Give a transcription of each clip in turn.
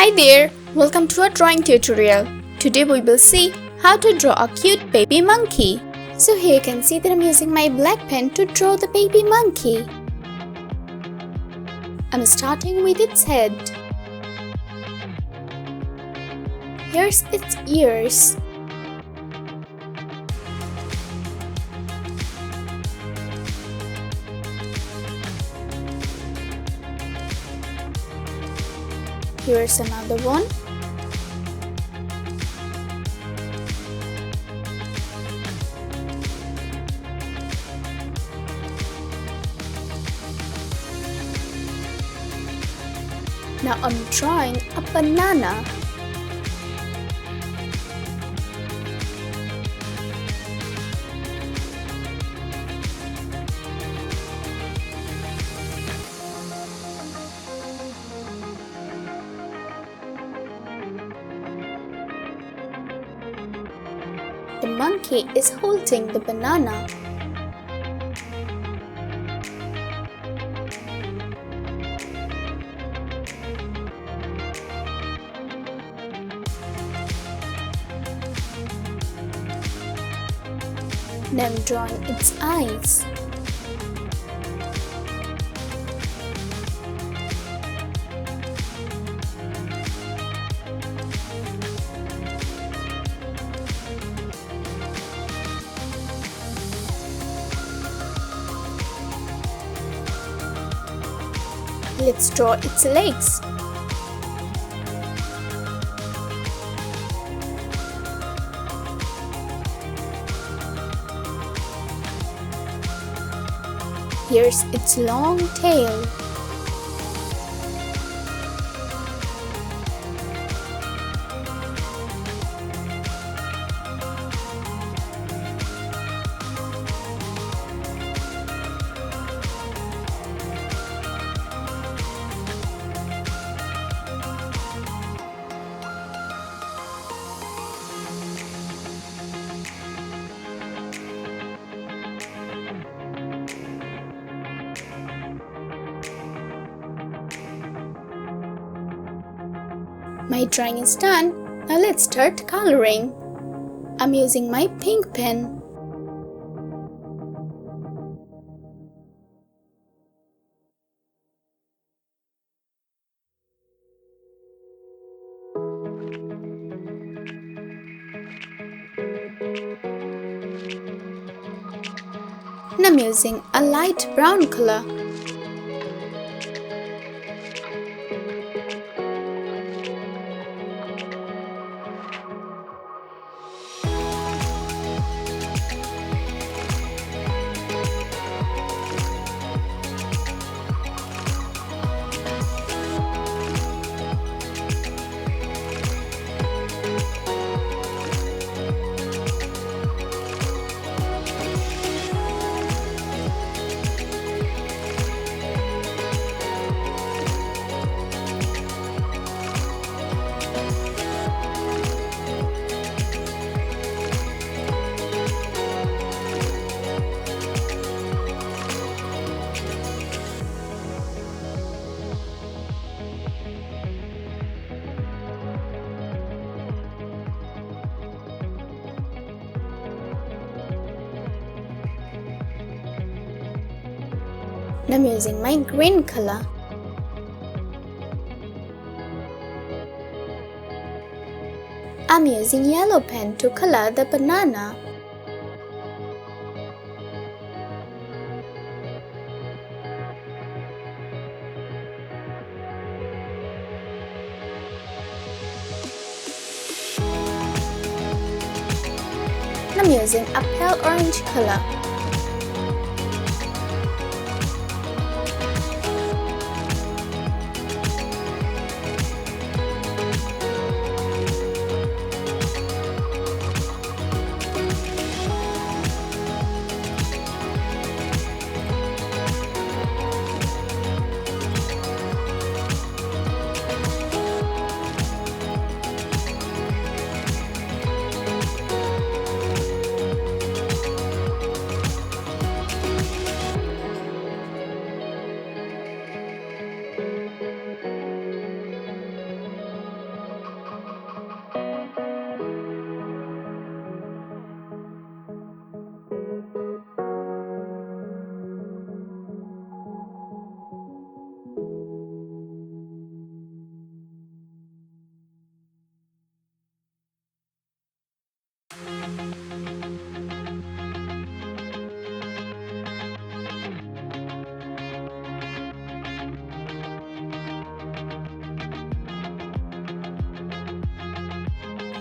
Hi there, welcome to our drawing tutorial. Today we will see how to draw a cute baby monkey. So here you can see that I'm using my black pen to draw the baby monkey. I'm starting with its head. Here's its ears. Here's another one. Now I'm drawing a banana. The monkey is holding the banana. Now I'm drawing its eyes. Let's draw its legs. Here's its long tail. My drawing is done. Now let's start coloring. I'm using my pink pen. And I'm using a light brown color. And I'm using my green color. I'm using yellow pen to color the banana. And I'm using a pale orange color.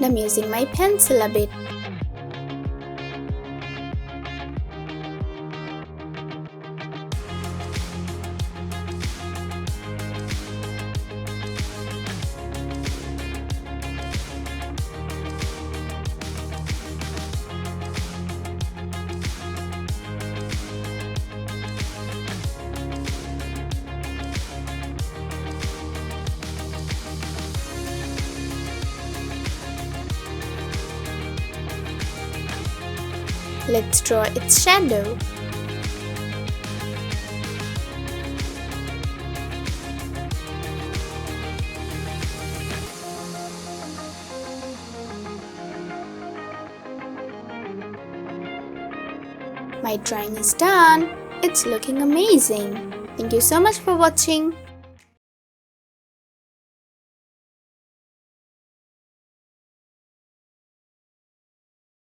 Now I'm using my pencil a bit. Let's draw its shadow. My drawing is done. It's looking amazing. Thank you so much for watching.